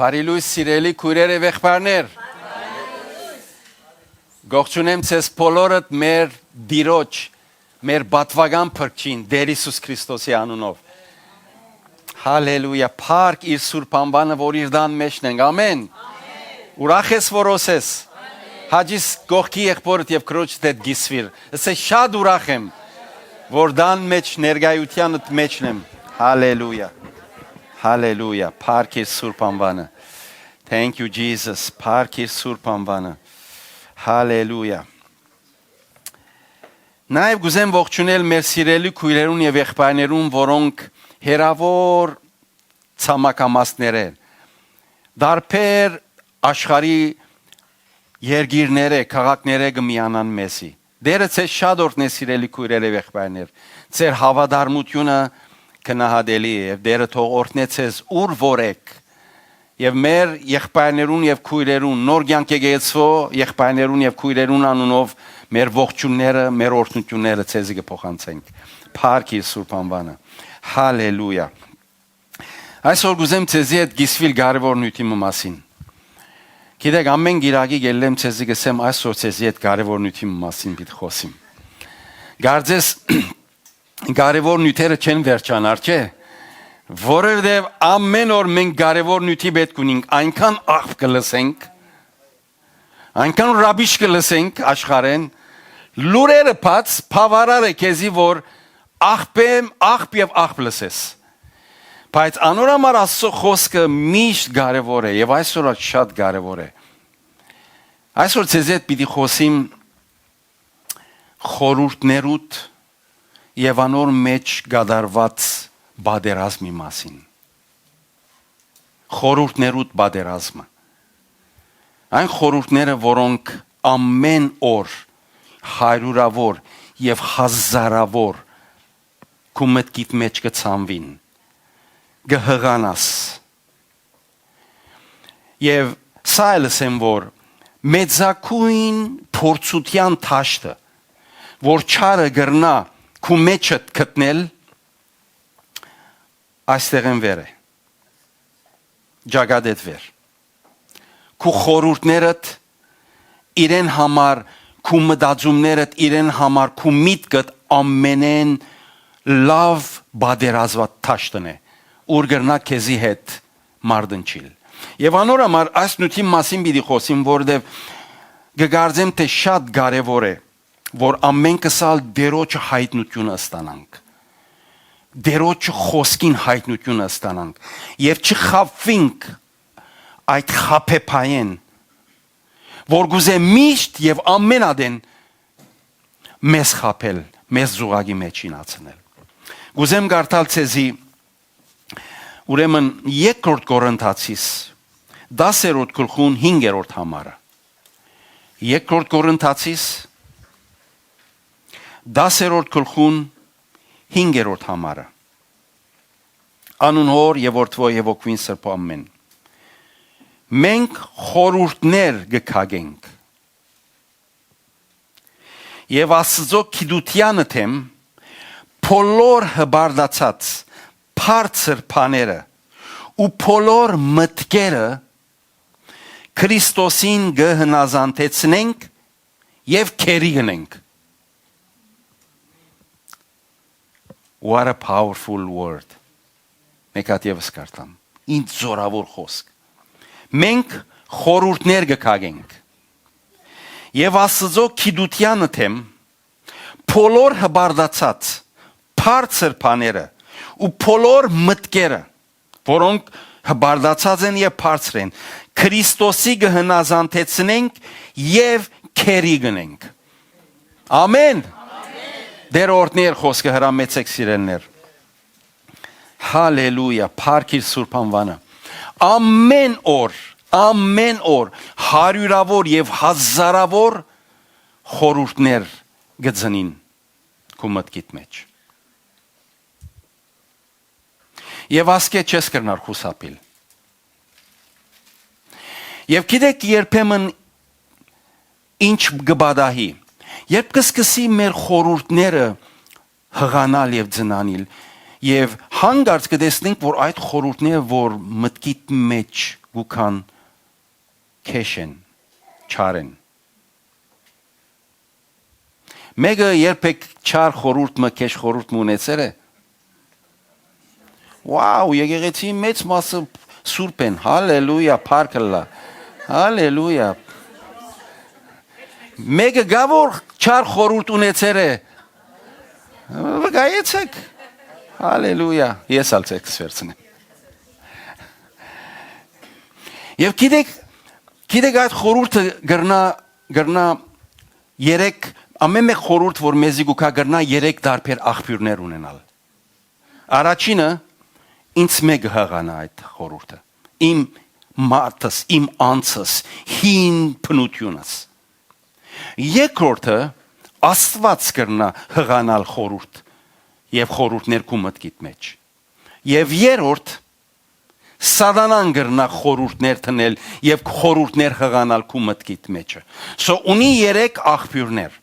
Բարիլույս սիրելի քույրեր եւ եղբայրներ։ Գողջունեմ ցես բոլորդ մեր դիրոջ, մեր բատվական փրկին Տեր Հիսուս Քրիստոսի անունով։ Հալելույա, փառք իր սուրբ անվանը, որ իր դան մեջն ենք։ Ամեն։ Ուրախ ես, որ ոսես։ Հաջիս գողքի եղբորդ եւ քրոջդ հետ գիսվիր։ Ասե շատ ուրախ եմ, որ դան մեջ ներկայությանդ մեջն եմ։ Հալելույա։ Hallelujah. Փառք իր սուրբ անվանը. Thank you Jesus. Փառք իր սուրբ անվանը. Hallelujah. Նաև գուզեմ ողջունել մեր սիրելի քույրերուն եւ եղբայրներուն, որոնք հերավոր ցամաքամասներ են։ Դարբեր աշխարհի երկիրները, քաղաքները կմիանան մեզի։ Դերը ցեզ շատ օրհնե սիրելի քույրեր եւ եղբայրներ։ Ձեր հավատարմությունը կնահատելի է եւ Տերը թող օրհնեցես ուր որեք եւ մեր եղբայրներուն եւ քույրերուն նոր կյանք եկեցվո եղբայրներուն եւ քույրերուն անունով մեր ողջունները, մեր օրհնությունները ցեզի կփոխանցենք։ Փառք իր սուրբ անվանը։ Հալելույա։ Այսօր գուզեմ ցեզի հետ գիսվիլ կարևոր նյութի մասին։ Գիտեք, ամեն գիրակի գելեմ ցեզի գսեմ այսօր ցեզի հետ կարևոր նյութի մասին պիտի խոսիմ։ Գարձես կարևոր նյութերը չեն վերջանար, չէ՞։ Որովհետև ամեն օր մենք կարևոր նյութի պետք ունենք, այնքան աղբ կլսենք, այնքան ռաբիշ կլսենք աշխարհեն, լուրերը բաց բավարար է քեզի, որ աղբ եւ աղբ լսես։ Բայց անորամար Աստծո խոսքը միշտ կարևոր է եւ այսօր շատ կարևոր է։ Այսօր ցեզ հետ պիտի խոսիմ խորհուրդներուտ եւ անոր մեջ գդարված բادرազմի մասին։ Խորհուրդներուտ բادرազմը։ Այն խորհուրդները, որոնք ամեն օր հարյուրավոր եւ հազարավոր քու մտքիդ մեջ կցանվին։ Գհղանաս։ Եվ սա լսեմ, որ մեծակույն փորձության թաշտը, որ չարը գրնա քու մեջդ գտնել այստեղ են վեր է ջագադետ վեր քու խորհուրդներդ իրեն համար քու մտածումներդ իրեն համար քու միտքդ ամենեն լավ բادرազված թաշտն է ուր գրնա քեզի հետ մարդնչիլ եւ անորամար այս նյութի մասին պիտի խոսիմ որովհետեւ գկարձեմ թե շատ կարեւոր է որ ամենքս ալ դերոջ հայտնությունը ստանանք դերոջ խոսքին հայտնությունը ստանանք եւ չխափվենք այդ խափեփային որ գուզե միշտ եւ ամենադեն մեզ խափել մեզ զուգակի մեջին ացնել գուզեմ գարտալ ցեզի ուրեմն երկրորդ Կորինթացիս 10-րդ գլխուն 5-րդ համարը երկրորդ Կորինթացիս 10-րդ գլխուն 5-րդ համարը Անուն Հոր եւ Որդվո եւ Ոգին Սրբո ամեն Մենք խորհուրդներ գքագենք եւ Աստծո գիտությանը թեմ բոլոր հբարդացած բարձր բաները ու բոլոր մտքերը Քրիստոսին գհնազանդեցնենք եւ քերի գնենք What a powerful word. Մեկատ եւս կարդամ. Ինձ զորավոր խոսք. Մենք խորհուրդներ գքագենք. Եվ Աստծո գիտությանը թեմ բոլոր հբարդացած բարձր բաները ու բոլոր մտքերը, որոնք հբարդացած են եւ բարձր են, Քրիստոսի գհնազանդեցնենք եւ քերի գնենք. Ամեն. Դեր օրհներ խոսքը հրամեցեք սիրելներ։ Հալելույա, փառք իր սուրբ անվանը։ Ամեն օր հարյուրավոր եւ հազարավոր խորհուրդներ գծնին քու մտքիդ մեջ։ Եվ ասկե չես կրնար խուսափել։ Եվ գիտեք երբեմն ինչ գբադահի Երբ կսկսի մեր խորհուրդները հղանալ եւ ձնանալ եւ հանգարց կտեսնենք որ այդ խորհուրդները որ մտքիդ մեջ գուքան քեշեն չարեն Մեկը երբեք չար խորուրդ մը քեշ խորուրդ մունեցել է Վաու եկեղեցի մեծ մասը սուրբ են հալելույա փառքլա հալելույա Մեկը գավոր չար խորուրդ ունեցել է Վգայեցեք հալելույա ես ալցեք սվերցնեմ Եվ գիտեք այդ խորհուրդը գրնա երեք ամեն մեկ խորհուրդ որ մեզի գուքա գրնա երեք դարբեր աղբյուրներ ունենալ Առաջինը ինձ մեկ հղանա այդ խորհուրդը իմ մարդս իմ անձս հին բնությունս Երկրորդը Աստված գրնա հղանալ խորհուրդ եւ խորհուրդներ քու մտքիդ մեջ Եվ երրորդ Սատանան գրնա խորհուրդներ տնել եւ խորհուրդներ հղանալ քու մտքիդ մեջը So ունի երեք աղբյուրներ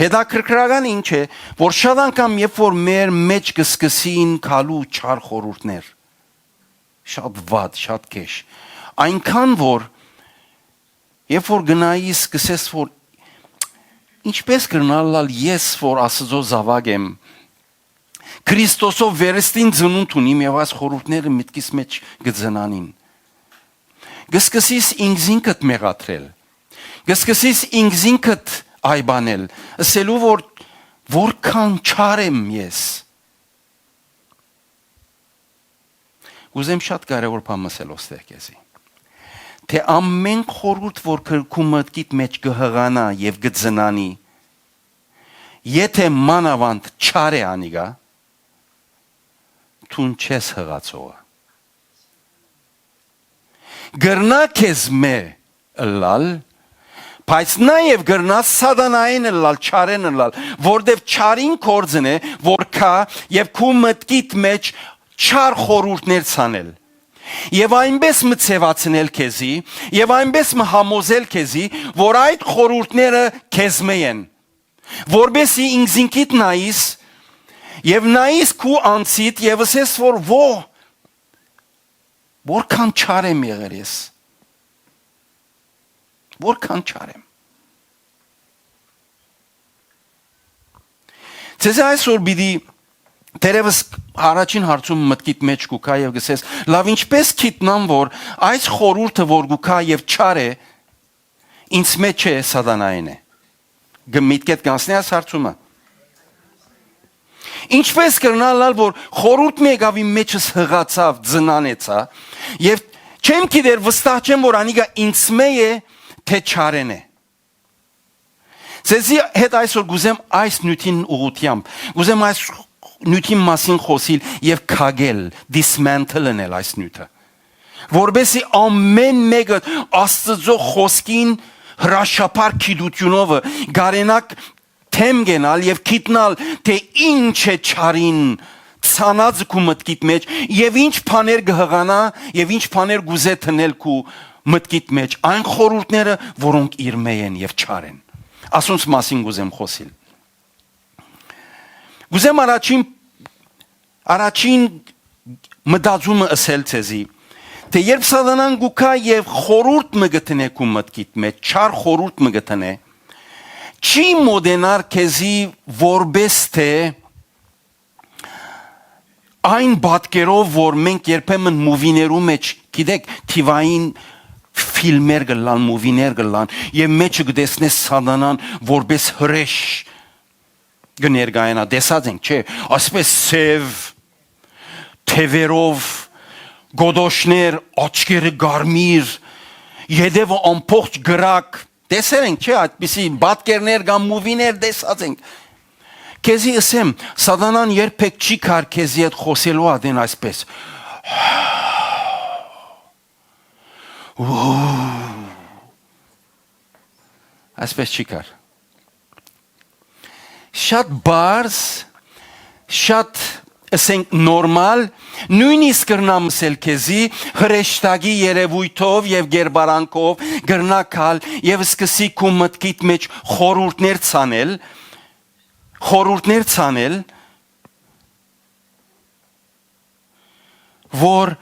Հետաքրքրական ինչ է որ շատ անգամ երբ որ մեր մեջ կսկսին քալու չար խորհուրդներ շատ վատ շատ քեշ այնքան որ երբ որ գնայիս սկսես որ ինչպես կրնալ ես որ Աստծո զավակ եմ Քրիստոսով վերստին ծնունդ ունիմ եւ այս խորհուրդները միտքիս մեջ գծնանին Գսկսիս ինքզինքդ մեղադրել Գսկսիս ինքզինքդ այբանել ասելու որ որքան չար եմ ես Ուզեմ շատ կարևոր բան ասել ոստեղ քեզի Թե ամեն խորհուրդ որ քու մտքիդ մեջ կհղանա եւ գծնանի Եթե մանավանդ չար է անիգա Թուն չես հղացողը Գրնա քեզ մե ըլլալ Բայց նաև գրնա սատանային ըլլալ չարեն ըլլալ Որտև չարին կործն է որ կա եւ քու մտքիդ մեջ չար խորհուրդներ ցանել Եվ այնպես մցեվացնել քեզի եւ այնպես մհամոզել քեզի որ այդ խորհուրդները քեզ մե են Որբեսի ինքզինքիդ նայիս Եվ նայիս քու անցիդ եւ ասես որ որքան չար եմ եղել ես Որքան չար եմ Ձեզ այսօր բիդի Տերևս առաջին հարցում մտքիդ մեջ գուքա եւ գսես լավ ինչպես գիտնամ որ այս խորհուրդը որ գուքա եւ չար է ինձ մեջ է սատանային է Գմիտքեդ կանցնի այս հարցումը Ինչպես կրնալալ որ խորհուրդ մեկավ իմ մեջս հղացավ ձնանեցա եւ չեմ գիտեր վստահ չեմ որ անիգա ինձ մե է թե չարեն է Ձեզի հետ այսօր գուզեմ այս նյութին ուղությամբ գուզեմ այս նյութին մասին խոսիլ եւ քագել dismantle-նել այս նյութը որբեսի ամեն մեկը Աստծո խոսքին հրաշափար գիտությունով գարենակ Թեմ գենալ եւ գիտնալ թե ինչ է չարին ցանած քու մտքիդ մեջ եւ ինչ բաներ կհղանա եւ ինչ բաներ գուզե տնել քու մտքիդ մեջ այն խորհուրդները որոնք իր մեջ են եւ չար են ասոնց մասին գուզեմ խոսիլ գուզեմ առաջին մտածումը ասել ցեզի թե երբ սատանան գուքա եւ խորհուրդ մը գտնե քու մտքիդ մեջ չար խորհուրդ մը գտնե Չի մոդենար քեզի որբես թե այն բատկերով որ մենք երբեմն մուվիներու մեջ գիտեք թիվային ֆիլմեր գլան մուվիներ գլան եւ մեջը գտեսնես սատանան որբես հրեշ գներգայնա դեսած ենք չէ ասպես սև թևերով գոդոշներ աչքերը գարմիր յետևը ամփոխ գրակ Տեսել ենք չէ այդպիսի բատկերներ կամ մուվիներ տեսած ենք Քեզի ասեմ սատանան երբեք չի կար քեզի հետ խոսելու ադեն այսպես Այսպես չի կար Շատ բարձ շատ ասենք նորմալ նույնիսկ կրնամ ասել քեզի հրեշտակի երևույթով եւ գերբարանքով գրնակալ եւ սկսի քու մտքիդ մեջ խորհուրդներ ցանել որ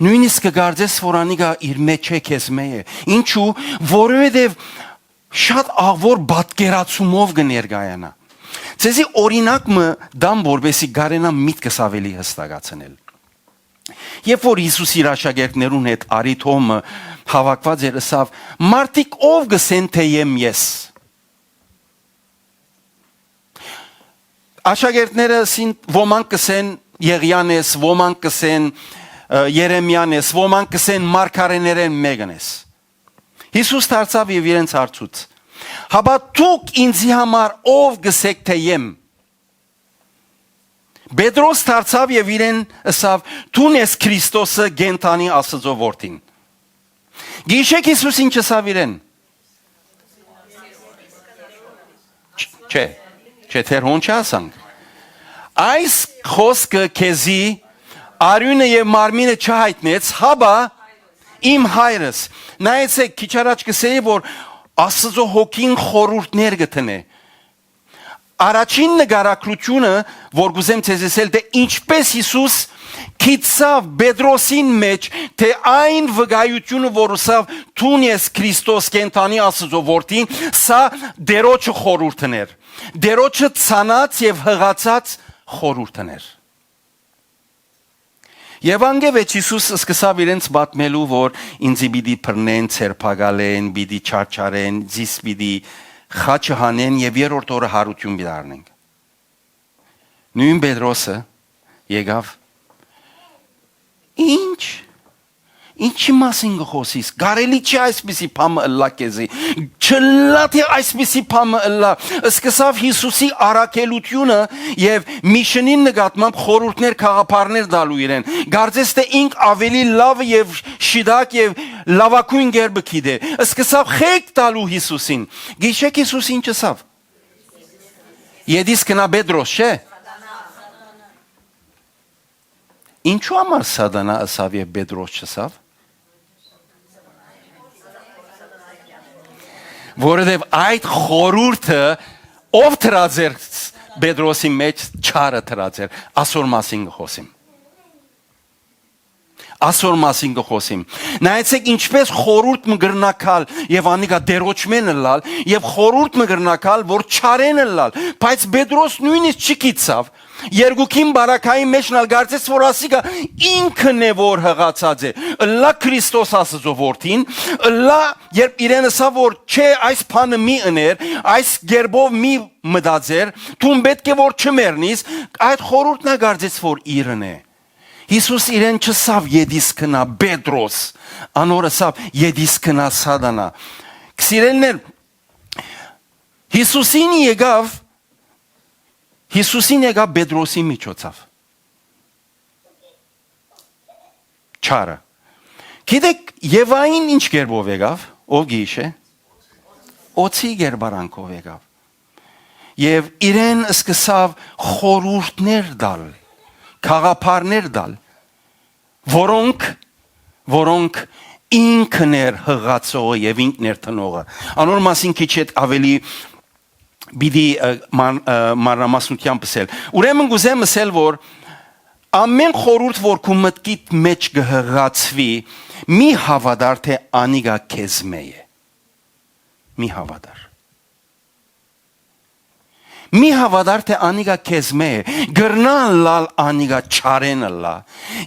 Նույնիսկ կգարձես, որ անիկա իր մեջ է քեզ մեջ է։ Ինչու? Որովհետև շատ աղվոր բատկերացումով կներկայանա։ Ցեզի օրինակ մը դամ որբեսի գարենա միտքս ավելի հստակացնել։ Երբ որ Հիսուս իր աշակերտներուն հետ արիթոմը հավաքված էր, ասավ. «Մարդիկ ով գսեն թե եմ ես»։ Աշակերտները ոմանք կսեն Եղիան ես, ոմանք կսեն Երեմիան ես, ոմանք կսեն մարգարեներեն մեկն ես։ Հիսուս դարձավ եւ իրենց հարցուց. «Հաբա դուք ինձի համար ով գսեք թե եմ»։ Պետրոս դարձավ եւ իրեն ասավ. «Դու ես Քրիստոսը, Գենթանի Աստծո որդին»։ Գիշեք Հիսուս ինչ ասավ իրեն։ Չէ, թեր հոն չասանք։ Այս խոսքը քեզի արյունը եւ մարմինը չհայտնեց, հաբա իմ հայրս։ Նայեցեք, քիչ առաջ կսեի, որ Աստծո հոգին խորհուրդներ գտնե։ Առաջին նկարագրությունը, որ գուզեմ ցեզ ասել, թե ինչպես Հիսուս քիծավ Պետրոսին մեջ, թե այն վկայությունը, որ ասավ «Դու ես Քրիստոս, Կենթանի Աստծո որդին», սա դերոջը խորհուրդներ։ Դերոջը ցանած եւ հղացած խորհուրդներ։ Եվ անգևեջ Հիսուս սկսավ իրենց պատմելու, որ ինձի պիտի բռնեն, ցերպակալեն, պիտի չարչարեն, ձիս պիտի խաչը հանեն եւ երրորդ օրը հարություն պիտի առնենք։ Նույն Պետրոսը եկավ. Ինչի մասին գխոսիս, կարելի չի այսպիսի բամը ըլլա քեզի, չլա թե այսպիսի բամը ըլլա։ Սկսավ Հիսուսի առաքելությունը եւ միշնին նկատմամբ խորհուրդներ քաղաքարներ դալու իրեն։ Գարձես թե ինք ավելի լավ եւ շիդակ եւ լավակույն գերբը գիտե։ Սկսավ խեք տալու Հիսուսին։ Գիշեք Հիսուս ինչ ասավ։ Եդիս կնա Պետրոս, չէ։ Ինչու համար Սատանա ասավ եւ Պետրոս չասավ։ Որովհետև այդ խորհուրդը ով դրած էր Պետրոսի մեջ, չարը դրած էր, ասոր մասին գխոսիմ։ Ասոր մասին գխոսիմ։ Նայեցեք ինչպես խորհուրդ մը գրնակալ եւ անիկա դերոճմեն լալ եւ խորհուրդ մը գրնակալ, որ չարեն լալ, բայց Պետրոս նույնիսկ չգիտավ։ Երկուքին բարակայի մեջ նալ գարցես, որ ասիկա ինքն է որ հղացած է։ Լա Քրիստոս Աստծո որդին, լա երբ իրեն ասա որ չէ այս բանը մի ըներ, այս գերբով մի մտածեր, դու պետք է որ չմեռնիս, այդ խորհուրդն գարցես որ իրն է։ Հիսուս իրեն չսավ եդիս կնա Պետրոս, անոր ասավ եդիս կնա Սատանա։ Քսիրելներ, Հիսուսին եկավ Պետրոսի միջոցով։ Չարը։ Գիտեք, Եվային ինչ գերբով եկավ, ով գիշե։ Օծի գերբարանքով եկավ։ Եվ իրեն սկսավ խորհուրդներ դալ, քաղաքարներ դալ, որոնք ինքն էր հղացողը եւ ինքն էր տնողը։ Անոր մասին քիչ ավելի բիդի մանրամասնությամբ ասել։ Ուրեմն գուզեմ ասել, որ ամեն խորհուրդ, որ քու մտքիդ մեջ կհղացվի, մի հավատար թե անիգա քեզ մեջ է։ Մի հավատար։ Մի հավատար թե անիգա քեզ մեջ է, գրնան լալ անիգա չարեն լա,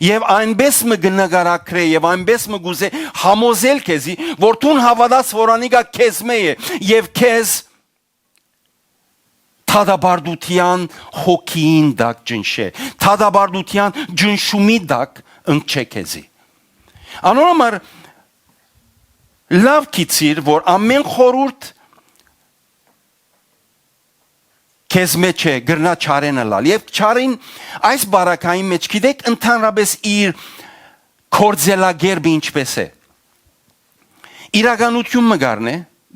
եւ այնպես մը գնագարակրե, եւ այնպես մը գուզե համոզել քեզի, որ դու հավատաս, որ անիգա քեզ մեջ է, եւ քեզ թադաբարդության հոգին դակ ջնշե, թադաբարդության ջնշումի դակ ընկչե քեզի։ Անորոմար լավ գիտիր, որ ամեն խորհուրդ քեզ մեջ է գրնա չարենը լալ եւ չարին այս բարակային մեջ գիտեք ընդհանրապես իր կորձելագերբը ինչպես է իրականությունը գարնե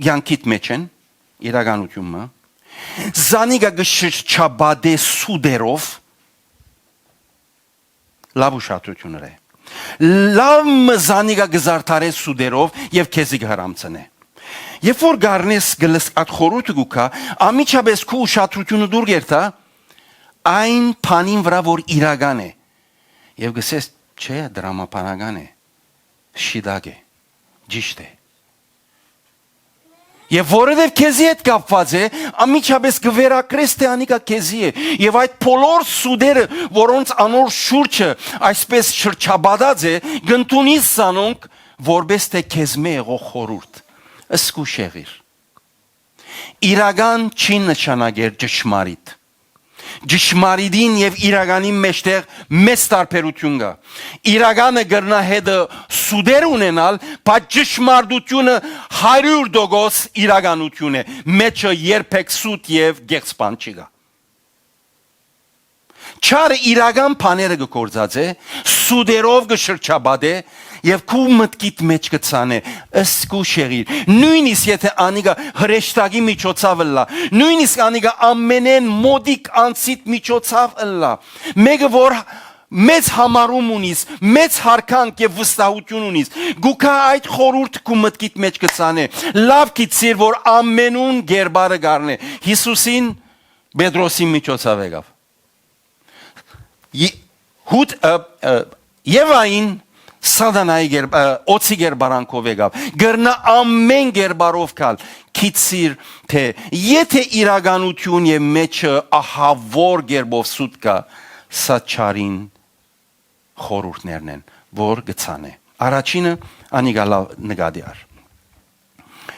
յանքիդ մեջ են իրականությունը զանիգա գշչաբադե սուդերով լավ ուշադրություն է լավ զանիգա գզարթարե սուդերով եւ քեզի գհրամցնե Երբ որ գարնես գլս այդ խորհուրդը գուքա, ամիջապես քու ուշադրությունը դուր գերտա այն բանին վրա որ իրական է։ Եվ գսես Չէ, դրամապանական է, շիդագ է, ճիշտ է։ Եվ որովհետև քեզի հետ կապված է, ամիջապես գվերակրես թե անիկա քեզի է։ Եվ այդ բոլոր սուդերը, որոնց անոր շուրջը այսպես շրջաբադած է, գնտունից սանոնք, որպես թե քեզ մե եղող խորուրդ։ Ըսկուշ եղիր։ Իրական չի նշանակեր ճշմարիտ։ Ճշմարիտին եւ իրականի մեջտեղ մեծ տարբերություն կա։ Իրականը գրնա հետը սուդեր ունենալ, բայց ճշմարտությունը 100% իրականություն է։ Մեջը երբեք սուտ եւ գեղցպան չի գա։ Չարը իրական բաները գործած է, սուդերով գշրջաբադ է եւ քու մտքիդ մեջ կցանե, ըսկուշ եղիր։ Նույնիսկ եթե անիկա հրեշտակի միջոցով լա, նույնիսկ անիկա ամենեն մոդիկ անցիտ միջոցով լա, մեկը որ մեծ համարում ունիս, մեծ հարկանք եւ վստահություն ունիս, գուքա այդ խորուրդ քու մտքիդ մեջ կցանե, լավ գիտիր որ ամենուն գերբարը գարնե, Հիսուսին Պետրոսի միջոցով եկավ։ Եվային սադանայի օծի գերբարանքով եկավ, գրնա ամեն գերբարով կալ, քիծիր թե եթե իրականություն եւ մեջը ահավոր գերբով սուտ կա, սա չարին խորուրդներն են, որ գցանե։ Առաջինը անիգալա նկատի առ։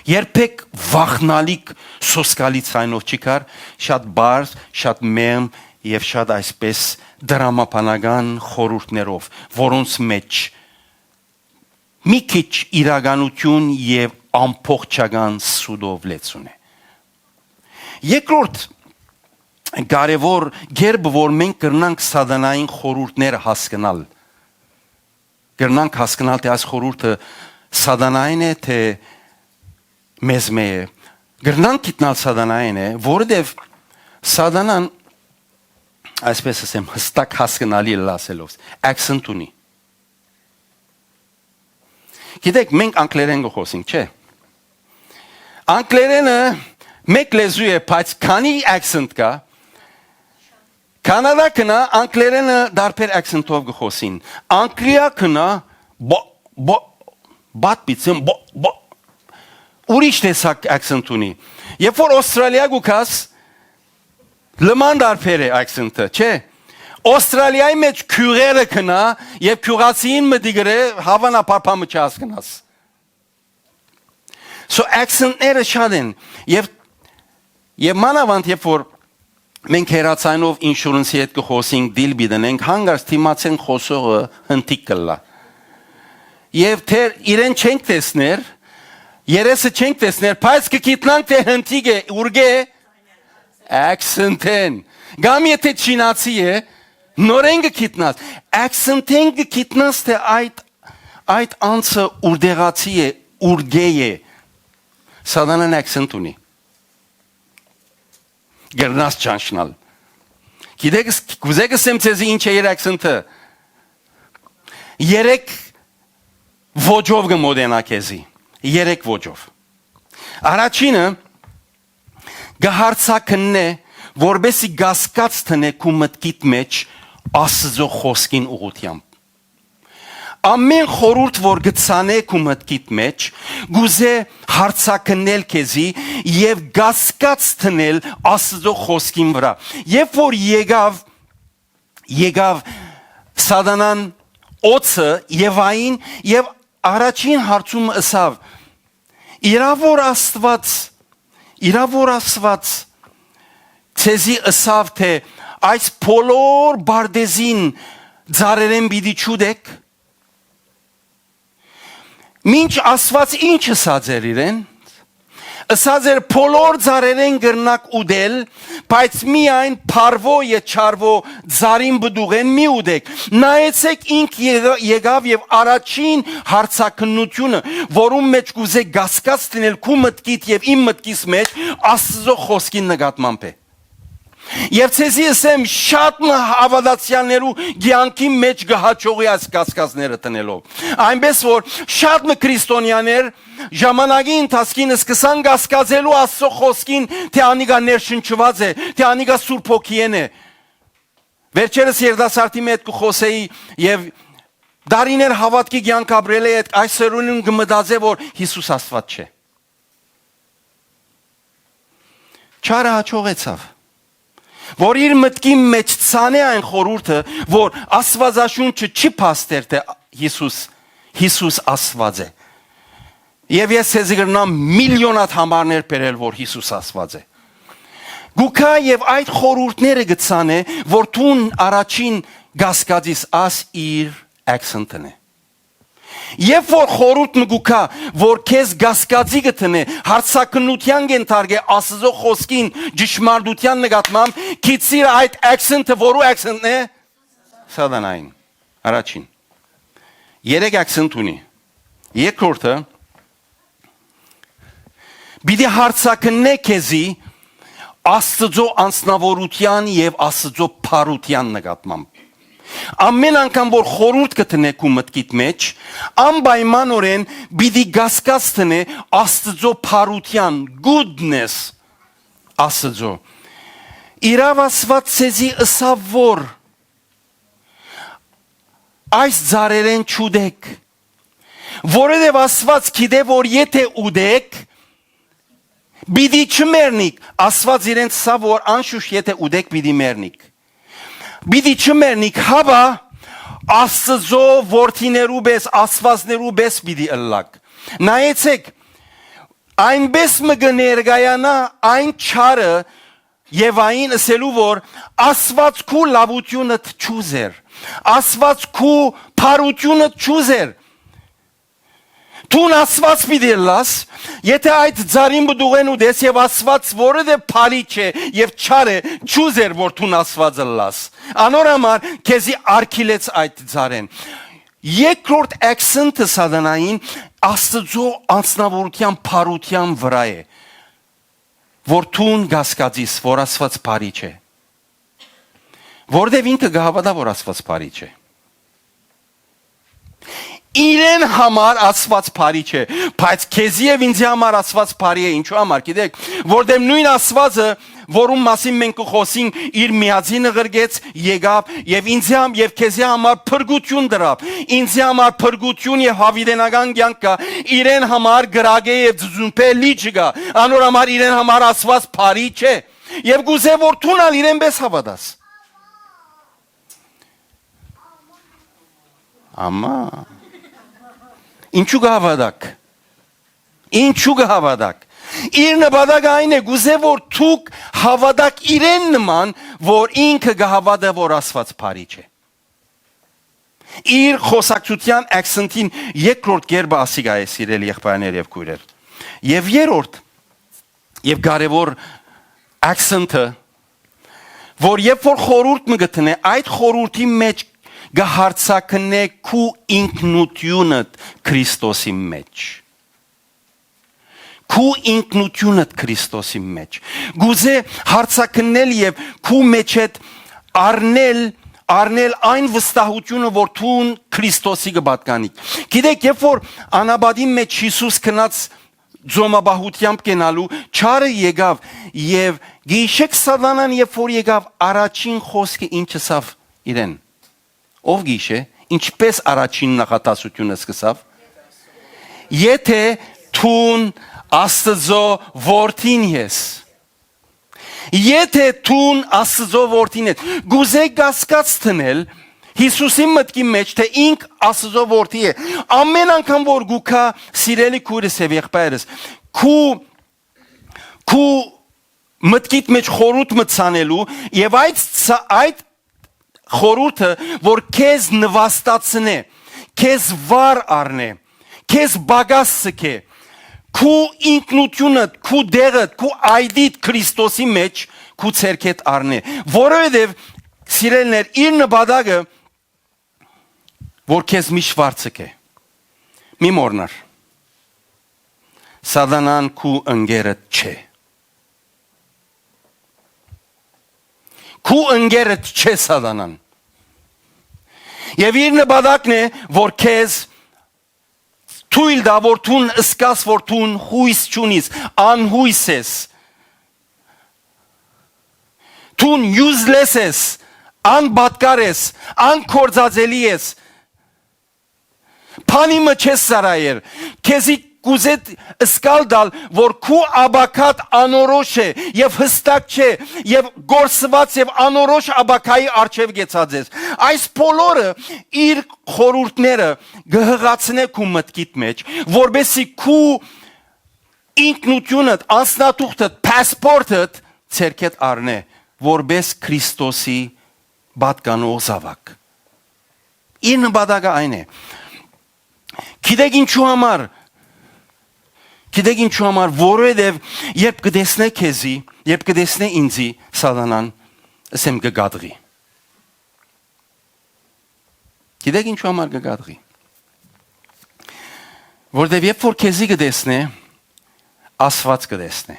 Երբեք վախնալիք սոսկալի ցայնով չի կար, շատ բարձ, շատ մեմ եւ շատ այսպես դրամապանական խորուրդներով, որոնց մեջ մի քիչ իրականություն եւ ամփոփչական սուդով լեցուն է։ Երկրորդ կարևոր գերբը, որ մենք կրնանք սադանային խորուրդները հասկանալ։ Կրնանք հասկանալ թե այս խորուրդը սադանային է, թե մեզ մե է։ Կրնանք գիտնալ սադանային է, որովհետև սադանան այսպես ասեմ հստակ հասկանալի լասելով accent ունի։ Գիտեք, մենք անգլերեն գխոսենք, չէ։ Անգլերենը մեկ լեզու է, բայց քանի accent կա։ Կանադա կնա անգլերենը դարբեր accent-ով գխոսին։ Անգլիա կնա բատբիցեմ ուրիշ տեսակ accent ունի։ Երբ որ Ավստրալիա գուքաս լման դարբեր է accent-ը, չէ։ Ավստրալիայի մեջ քյուրերը կնա եւ քյուրացին մտիգրե հավանաբար բամը չհասկանաս։ So accent-ները շատ են եւ մանավանդ երբ որ մենք հերացանով ինշուրենսի հետ կխոսենք դիլ բիդենք հանգարց թիմացեն խոսողը հնտիկ կլա։ Եվ թե իրեն չենք տեսներ, երեսը չենք տեսներ, բայց կգիտնանք թե հնտիկ է, ուրգե accent-են։ Գամ եթե չինացի է, նորեն կգիտնաս։ Accent-են կգիտնաս թե այդ անձը ուրդեղացի է, ուրգե է։ Սադանան accent ունի։ Գերնաս չանշնալ։ Գիտեք, կուզեք ասեմ ձեզի ինչ է իր accent-ը։ Երեք ոճով կմոդենա քեզի։ Երեք ոճով։ Առաջինը գահարցակնն է, որբեսի գասկած տնե քու մտքիդ մեջ Աստծո խոսքին ուղղությամբ։ Ամեն խորուրդ որ գցանեք ու մտքիդ մեջ, գուզե հարցակնել քեզի եւ գասկած տնել Աստծո խոսքին վրա։ Երբ որ եկավ սադանան օծը Եվային եւ առաջին հարցում ըսավ. Իրավոր Աստված ցեզի ըսավ թե այս բոլոր բարդեզին ծարերեն պիտի ճուդեք։ Մինչ Աստված ինչ ըսած էր իրեն, ըսած էր բոլոր ծարերեն գրնակ ուդել, բայց միայն փարվո եւ չարվո ծարին բդուղեն մի ուդեք։ Նայեցեք ինք եկավ եւ առաջին հարցակնությունը, որում մեջ կուզե գասկած տնել քու մտքիդ եւ իմ մտքիս մեջ Աստծո խոսքին նկատմամբ է։ Եվ ցեզի ասեմ շատ հավատացյալներու ցանկի մեջ գահաճողի այս կասկածները տնելով։ Այնպես որ շատ քրիստոնյաներ ժամանակի ընթացքին սկսան կասկածելու Աստծո խոսքին, թե անիկա ներշնչված է, թե անիկա Սուրբ Հոգին է։ Վերջերս երդասարտի հետ կխոսեի եւ Դարիներ հավատքի կյանք ապրել է, այսօրուն կմտածե, որ Հիսուս Աստված չէ։ Չարը հաջողեցավ, որ իր մտքի մեջ ցանե այն խորհուրդը, որ Աստվածաշունչը չի փաստեր, թե Հիսուս Աստված է։ Եվ ես ցեզ կգրնամ միլիոնատ համարներ բերել, որ Հիսուս Աստված է։ Գուքա եւ այդ խորհուրդները գցան է, որ տուն առաջին գասկածից աս իր accent-ն է։ Եվ որ խորհուրդ մգուքա, որ քեզ գասկածի գտնե, հարցակնության կենթարկե Աստծո խոսքին ճշմարտության նկատմամբ, քիծիր այդ accent-ը, որու accent-ն է։ Սատանային։ Առաջին։ 3 accent ունի։ Երկրորդը Բիդի հարցակնե քեզի Աստծո անձնավորության եւ Աստծո փառության նկատմամբ։ Ամեն անգամ որ խորհուրդ կտնեք ու մտքիդ մեջ, անպայմանորեն բիդի գասկած տնե Աստծո փառության, goodness Աստծո։ Իրավ Աստված ցեզի ըսավ որ այս ծարերեն չուդեք, որովհետև Աստված գիտե որ եթե ուդեք Բիդի չմերնիկ, Աստված իրենց սա որ անշուշտ եթե ուդեք բիդի մերնիկ։ Բիդի չմերնիկ, հավա Աստծո որդիներու բես, Աստվածներու բես բիդի ըլլակ։ Նայեցեք, այնպես մգներգայանա այն չարը եւ այն ասելու որ Աստված քու լավությունը չուզեր, Աստված քու փառությունը չուզեր։ Տուն Աստված պիտի լաս, եթե այդ ծարին բդուղեն ուդես և Աստված որը փալի չէ և չար է, չուզեր որ տուն Աստվածը լաս։ Անոր համար քեզի արգիլեց այդ ծարեն։ Երկրորդ accent-ը սատանային Աստծո անձնավորության փառության վրա է, որ տուն գասկածիս, որ Աստված փարի չէ։ Որտև ինքը գահավատա, որ Աստված փարի չէ։ Իրեն համար Աստված փարի չէ, բայց քեզի եւ ինձ համար Աստված փարի է, ինչու համար, գիտեք, որտեղ նույն Աստվածը, որում մասին մենք խոսենք, իր միածինը գրգեց, եկավ եւ ինձ եւ քեզի համար փրկություն դրավ, ինձ համար փրկություն եւ հավիտենական կյանք կա, իրեն համար գրագե եւ ձուզումփե լիճ կա, անոր համար իրեն համար Աստված փարի չէ, եւ գուզե որ թունալ իրեն պես հավատաս։ Ամա Ինչու գհավադակ։ Ինչու գհավադակ։ Իր նպատակը այն է գուզե որ դուք հավատակ իրեն նման, որ ինքը գհավատա որ Աստված փարի չէ։ Իր խոսակցության accent-ին երկրորդ կերպը ասիգա է սիրելի եղբայրներ եւ քույրեր։ Եվ երրորդ եւ կարեւոր accent-ը, որ երբ որ խորհուրդ մգտնե, այդ խորհրդի մեջ գահարցակնե քու ինքնությունդ Քրիստոսի մեջ։ Քու ինքնությունդ Քրիստոսի մեջ։ Գուզե հարցակնել եւ քու մեջ հետ առնել այն վստահությունը, որ թուն Քրիստոսի կպատկանի։ Գիտեք, երբ որ անաբադի մեջ Հիսուս քնած ձոմաբահությամբ կենալու չարը եկավ եւ գիշեք սատանան երբ որ եկավ առաջին խոսքը ինչ ասավ իրեն։ Ով գիշե, ինչպես առաջին նախատասությունը սկսավ։ Եթե թուն Աստծո որդին ես։ Եթե թուն Աստծո որդին ես։ Գուզե գասկած տնել Հիսուսի մտքի մեջ, թե ինք Աստծո որդի է։ Ամեն անգամ որ գուքա սիրելի քույրս եւ եղբայրս, քու մտքիդ մեջ խորհուրդ մցանելու եւ այդ խորհուրդը, որ քեզ նվաստացնե, քեզ վար առնե, քեզ բագաս սկե, քու ինքնությունդ, քու դեղդ, քու այդիդ Քրիստոսի մեջ քու ցերքետ առնե, որովհետև սիրելիներ իր նպատակը որ քեզ միշվար ցկե։ Մի մոռնար։ Սատանան քու ընկերդ չէ։ Քու ընկերդ չէ սատանան։ Եվ իր նպատակն է, որ քեզ թույլ տա, որ տուն ըսկաս, որ տուն հույս չունիս, անհույս ես։ Տուն useless ես, անբատկար ես, անկործածելի ես։ Փանիմը չես սարայեր, քեզի կուզետ սկալդալ, որ քու աբակատ անորոշ է եւ հստակ չէ եւ գործված եւ անորոշ աբակայի արչեւ գեցած ես։ Այս բոլորը իր խորհուրդները գհղացնե քու մտքիդ մեջ, որբեսի քու ինքնությունդ, անձնատուղթդ, passport-դ ցերկետ առնե, որբես Քրիստոսի պատկանող զավակ։ Իր նպատակը այն է։ Գիտեք ինչու համար, որովհետև երբ կտեսնե քեզի, երբ կտեսնե ինձի, սատանան ասեմ կգադղի։ Գիտեք ինչու համար կգադղի։ Որովհետև երբ որ քեզի կտեսնե, Աստված կտեսնե։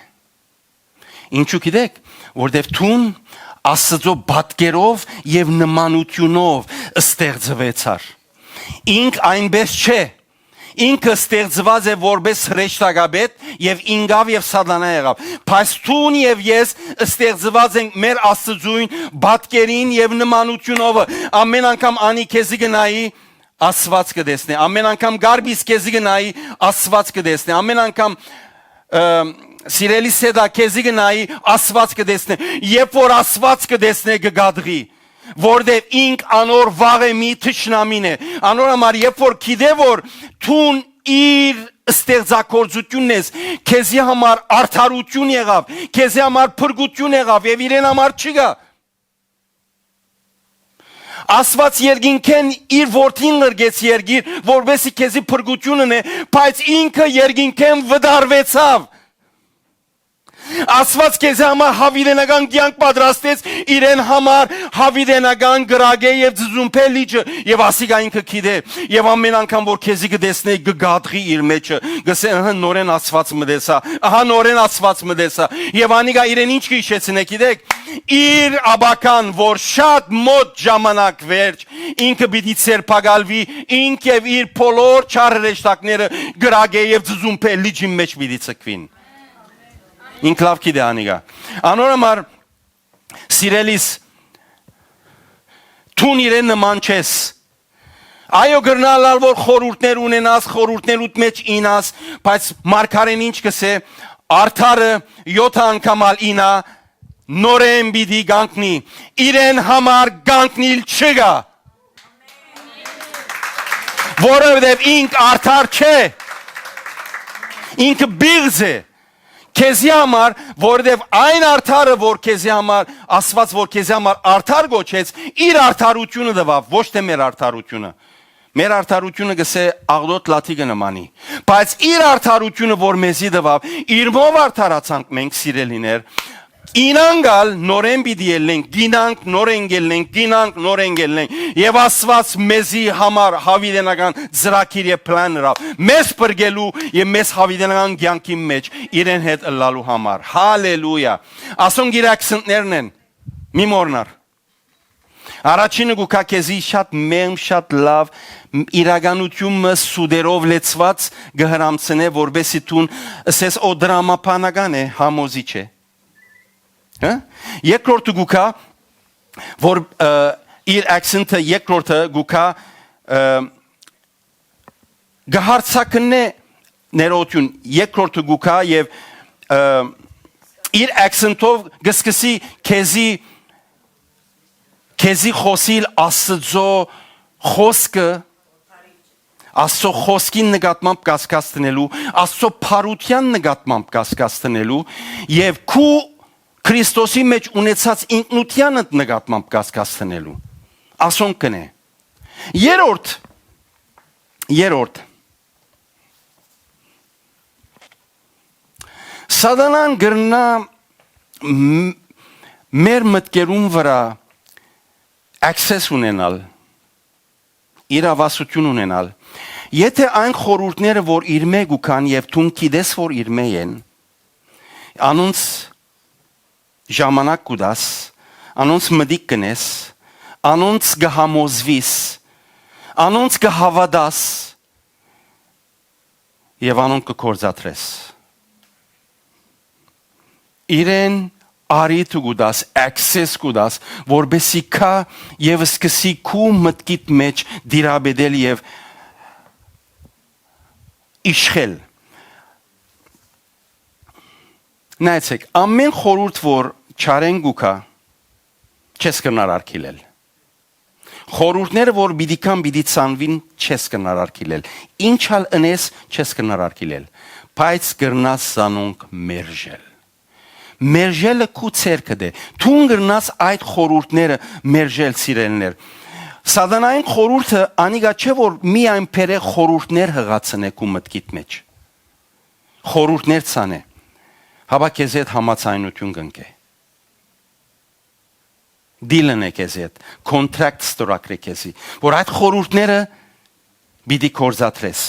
Ինչու գիտեք, որովհետև դու Աստծո պատկերով եւ նմանությունով ստեղծվեցար։ Ինք այնպես չէ։ Ինքը ստեղծված է որպես հրեշտակաբեդ եւ ինգավ եւ սատանա եղավ։ Բայց դու եւ ես ստեղծված ենք մեր Աստծույն պատկերին եւ նմանությունով։ Ամեն անգամ անի քեզի գնայի Աստված կտեսնի։ Ամեն անգամ գարբիս քեզի գնայի Աստված կտեսնի։ Ամեն անգամ սիրելի սեդա քեզի գնայի Աստված կտեսնի։ Երբ որ Աստված կտեսնի կգադղի, որտեւ ինք անոր վաղեմի թշնամին է։ Անոր համար երբ որ գիտե որ թուն իր ստեղծագործությունն ես, քեզի համար արդարություն եղավ, քեզի համար փրկություն եղավ եւ իրեն համար չգա։ Աստված երկինքեն իր որդին լրգեց երգիր, որովհետեւ քեզի փրկությունն է, բայց ինքը երկինքեն վդարվեցավ։ Աստված քեզ համար հավիտենական կյանք պատրաստեց, իրեն համար հավիտենական գրագե եւ ձուզումփե լիճը եւ ասիկա ինքը գիտե եւ ամեն անգամ որ քեզի կտեսնե կգադղի իր մեջը, գսե ահա նորեն Աստված մտեսա, ահա նորեն Աստված մտեսա եւ անիկա իրեն ինչ կհիշեցնե գիտեք, իր աբական որ շատ մոտ ժամանակ վերջ ինքը պիտի ցերպակալվի, ինք եւ իր բոլոր չարհրեշտակները գրագե եւ ձուզումփե լիճի մեջ պիտի ցկվին։ Ինք լավ գիտե անիկա։ Անոր համար սիրելիս դու իրեն նման չես։ Այո գրնալալ որ խորհուրդներ ունենաս, խորհուրդներուդ մեջ ինաս, բայց մարգարեն ինչ կսե, արդարը 7 անգամ ինա, նորեն պիտի գանկնի, իրեն համար գանկնիլ չգա։ Որովհետև ինք արդար չէ։ Ինքը բիղձ է։ Քեզի համար, որովհետև այն արդարը, որ քեզի համար, Աստված որ քեզի համար արդար գոչեց, իր արդարությունը տվավ, ոչ թե մեր արդարությունը։ Մեր արդարությունը գսե աղդոտ լաթի կնմանի, բայց իր արդարությունը, որ մեզի տվավ, իրմով արդարացանք մենք սիրելիներ, ինանգալ նորեն պիտի ելնենք, գինանք նորեն գելնենք, գինանք նորեն գելնենք եւ Աստված մեզի համար հավիտենական ծրագիր եւ պլան հրավ մեզ բրգելու եւ մեզ հավիտենական կյանքի մեջ իրեն հետ ըլլալու համար հալելույա ասոն գիրակցններն են մի մորնար առաջինը գուկա քեզի շատ մեմ շատ լավ իրականությունը սուդերով լեցված գհրամցնե որբեսի տուն ասես օ դրամապանական է համոզիչ է Երկրորդը գուկա, որ իր accent-ը երկրորդը գուկա գահարցակն է ներողություն երկրորդը գուկա եւ իր accent-ով գսկսի քեզի խոսիլ Աստծո խոսքը Աստծո խոսքին նկատմամբ կասկածտնելու, Աստծո փարության նկատմամբ կասկածտնելու եւ քու Քրիստոսի մեջ ունեցած ինքնությանդ նկատմամբ կասկածտնելու։ Ասոն կնե։ Երորդ Սատանան գրնա մեր մտքերուն վրա access ունենալ, իրավասություն ունենալ։ Եթե այն խորհուրդները, որ իր մեկ ուքան եւ դու գիտես, որ իր մեկ են, անոնց ժամանակ կուդաս, անոնց մդիկ կնես, անոնց գհամոզվիս, անոնց գհավադաս եւ անոնց կկործատրես։ Իրեն արիթ կուդաս, access կուդաս, որբեսի կա եւ սկսի քու մտքիդ մեջ դիրաբեդել եւ իշխել։ Նայեցեք, ամեն խորհուրդ, որ չարեն գուքա, չես կնար արկիլել։ Խորհուրդները, որ պիտի ցանվին, չես կնար արկիլել։ Ինչ ալ ընես, չես կնար արկիլել։ Բայց կրնաս զանոնք մերժել։ Մերժելը քու ցերկը դե։ Թուն կրնաս այդ խորհուրդները մերժել սիրելներ։ Սատանային խորհուրդը անիգա չէ որ միայն փերե խորհուրդներ հղացնե քու մտքիդ մեջ։ Խորհուրդներ ցանե։ Հաբա քեզ հետ համացայնություն կընկե։ Դիլն է քեզ հետ, կոնտրակտ ստորագրե քեզի, որ այդ խորհուրդները պիտի կորզատրես։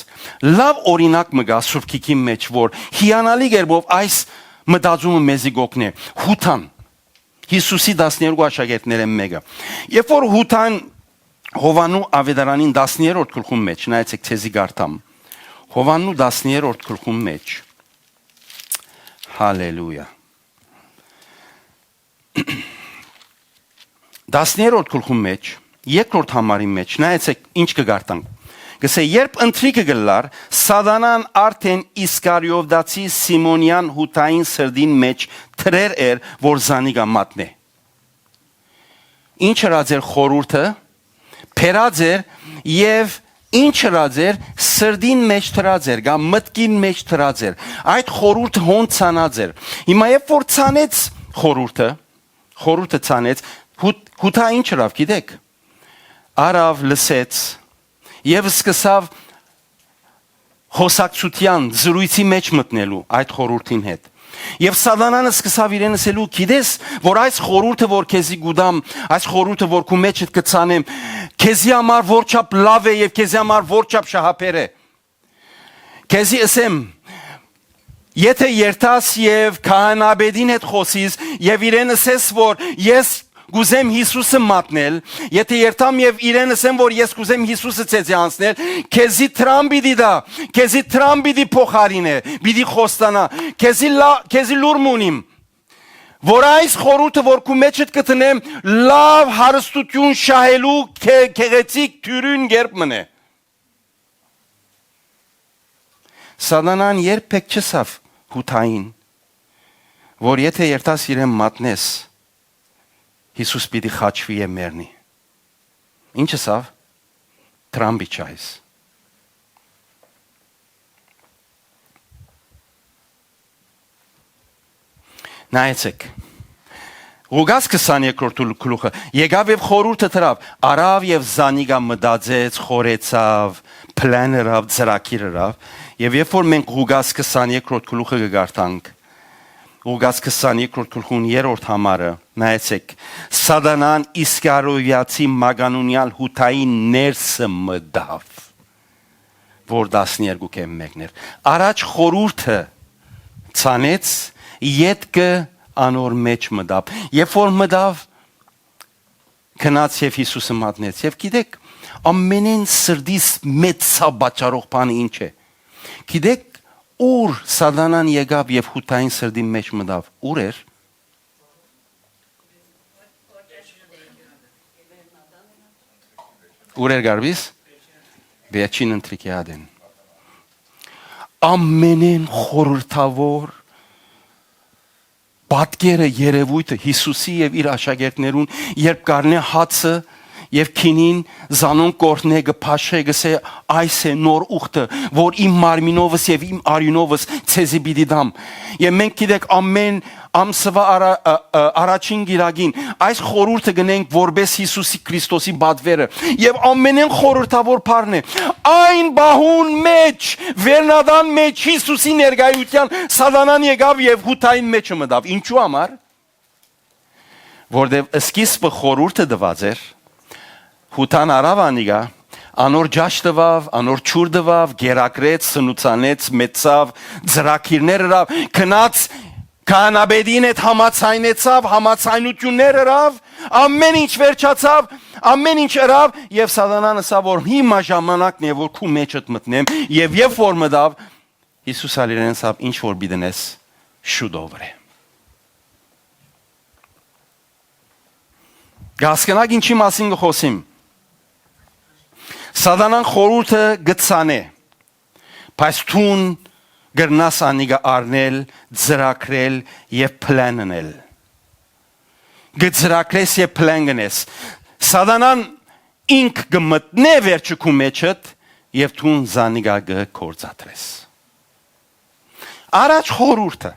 Լավ օրինակ մգա Սուրբքի մեջ, որ հիանալի գերբով այս մտածումը մեզի գոկնե։ Հութան Հիսուսի 12 աշակերտները մեկը։ Երբ որ Հութան Հովանու Ավետարանին 10-րդ գլխում մեջ, նայեցեք ցեզի գարտամ։ Հովանու 10-րդ գլխում մեջ։ Հալելույա։ 10-րդ գլխում մեջ, երկրորդ համարի մեջ, նայեցեք ինչ կգարտանք։ Գսե երբ ընթրիկը գլար, Սատանան արդեն Իսկարիովտացի Սիմոնյան հութային սրդին մեջ թրեր էր, որ զանիգա մատնե։ Ինչ հրած էր խորհուրդը, փերած էր եւ ինչ հրած էր սրդին մեջ թրած էր, գա մտքին մեջ թրած էր։ Այդ խորհուրդը հոն ցանած էր։ Հիմա երբ որ ցանեց խորհուրդը ցանեց, հութա ինչ հրավ գիտեք։ Արավ լսեց եւ սկսավ հոսակցության զրույցի մեջ մտնելու այդ խորհրդին հետ։ Եվ Սատանան սկսավ իրեն ասելու, գիտես, որ այս խորհուրդը որ քեզի գուդամ, այս խորհուրդը որ քու մեջ կցանեմ, քեզի համար որչափ լավ է եւ քեզի համար որչափ շահապեր է։ Քեզի ասեմ, եթե երթաս եւ քահանաբեդին հետ խոսիս եւ իրեն ասես, որ ես գուզեմ Հիսուսը մատնել, եթե երթամ եւ իրեն ասեմ, որ ես գուզեմ Հիսուսը ցեզի անցնել, քեզի տրամբիդի դա, քեզի տրամբիդի փոխարինե, բիդի խոստանա, քեզի լուրմ ունիմ, որ այս խորհուրդը որ քու մեջդ կտնեմ, լավ հարստություն շահելու քեղեցիկ թյուրին գերբ մնե։ Սատանան երբեք չսավ հութային, որ եթե երթաս իրեն մատնես, Հիսուս պիտի խաչվի եւ մեռնի։ Ինչը սավ Տրամբի չայս։ Նայեցեք։ Ղուգաս 22-րդ գլուխը եկավ եւ խորհուրդը դրավ, արավ եւ զանիգա մտածեց, խորեցավ, պլաներավ, ծրակիրավ, եւ երբ որ մենք Ղուգաս 22-րդ գլուխը գարտանք, Ղուգաս 22-րդ գլխուն 3-րդ համարը, նայեցեք, Սատանան Իսկարիովտացի մագանունյալ հութային ներսը մտավ, որ 12 կեմ մեկներ։ Առաջ խորհուրդը ցանեց, ետքը անոր մեջ մտավ։ Երբ որ մտավ, քնած եւ Հիսուսը մատնեց։ Եվ գիտեք, ամենեն սրդիս մեծ բաճարող բանը ինչ է։ Գիտեք, ուր Սատանան եկավ եւ հութային սրդի մեջ մտավ, ուր էր։ Ուր էր գարբիս։ Վերջին ընթրիկի ադեն։ Ամենեն խորհրդավոր պատկերը երևույթը Հիսուսի եւ իր աշակերտներուն, երբ կառնե հացը եւ քինին զանոն կորտնե գփաշե գսե այս է նոր ուխտը որ իմ մարմինովս եւ իմ արյունովս ցեզի պիտի դամ եւ մենք գիտեք ամեն ամսվա առաջին գիրագին այս խորհուրդը գնենք որպես Հիսուսի Քրիստոսի բադվերը եւ ամենեն խորհրդավոր բառն է այն բահուն մեջ վերնադան մեջ Հիսուսի ներկայության Սատանան եկավ եւ հութային մեջը մտավ ինչու համար որտեւ սկիզբը խորհուրդը դված էր Հութան արավ անիգա, անոր ջաշ տվավ, անոր չուր տվավ, գերակրեց, սնուցանեց, մեծավ, ծրակիրներ հրավ, քնած քահանաբեդին հետ համացայնեցավ, համացայնություններ հրավ, ամեն ինչ վերջացավ, ամեն ինչ հրավ, եւ Սատանան ասավ, որ հիմա ժամանակն է, որ քու մեջդ մտնեմ, եւ երբ որ մտավ, Հիսուս ալիրեն ասավ, ինչ որ բիդնես, շուտով է։ Գասկնակ ինչի մասին գխոսիմ։ Սատանան խորհուրդը գցանե, բայց թուն գրնաս անիգա արնել, ծրակրել եւ պլանել։ Գծրակրես եւ պլանգնես։ Սատանան ինք գմտնե վերջը քու մեջդ եւ թուն զանիգա գործադրես։ Առաջ խորուրդը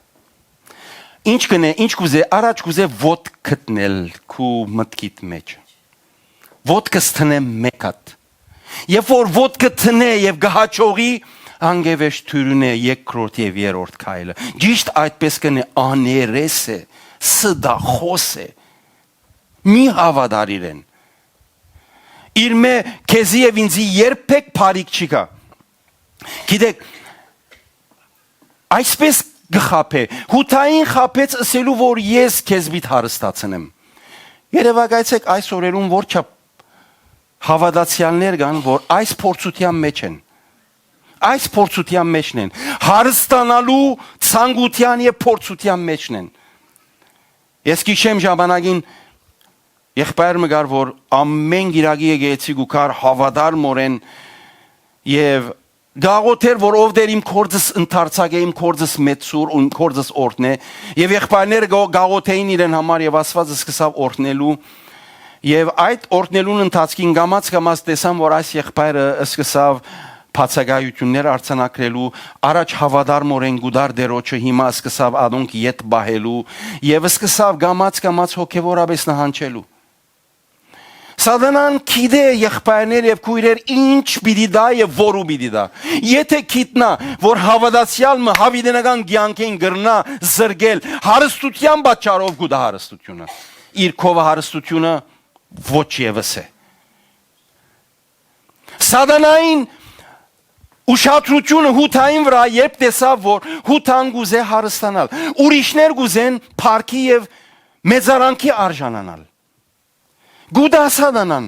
ինչ կնե, ինչ կուզե, առաջ կուզե ոտ գտնել քու մտքիդ մեջ։ Ոտ կստնե մեկատ։ Երբ որ ոտ գտնե եւ գահաճողի անգևեշ թյուրնե երկրորդ եւ երրորդ քայլը։ Ճիշտ այդպես կնե աներես է, սդախոս է։ Մի հավատար իրեն։ Իր մե քեզի եւ ինձի երբեք բարիք չի գա։ Գիտեք, այսպես գխապե, հութային խապեց ասելու, որ ես քեզ բիտ հարստացնեմ։ Երևակայցեք այս օրերում որ չափ հավատացյալներ կան, որ այս փորձության մեջ են։ Այս փորձության մեջն են, հարստանալու ցանկության եւ փորձության մեջն են։ Ես գիշեմ ժամանակին եղբայր մգար, որ ամեն գիրագի եկեցի գուքար հավատար մորեն եւ գաղոթեր, որ ով դեր իմ կորձս ընթարցակ է, իմ կորձս մեծուր ու իմ կորձս օրտնե եւ եղբայրները գաղոթեին իրեն համար եւ Աստվածը սկսավ օրտնելու եւ այդ օրտնելուն ընթացքին գամած տեսան, որ այս եղբայրը սկսավ բացակայություններ արձանագրելու, առաջ հավատար մորեն գուդար դերոջը հիմա սկսավ ադոնք ետ բահելու եւ սկսավ գամած հոգեվորաբես նահանջելու։ Սատանան գիտե եղբայրներ եւ քույրեր ինչ պիտի դա եւ որու պիտի դա։ Եթե գիտնա, որ հավատացյալը հավիտենական կյանքին գրնա զրգել հարստության պատճառով գուտա հարստությունը։ Իր քովը հարստությունը ոչ եւս է։ Սատանային ուշադրությունը հութային վրա երբ տեսավ, որ հութան գուզե հարստանալ, ուրիշներ գուզեն փառքի եւ մեծարանքի արժանանալ։ Գուդա Սատանան,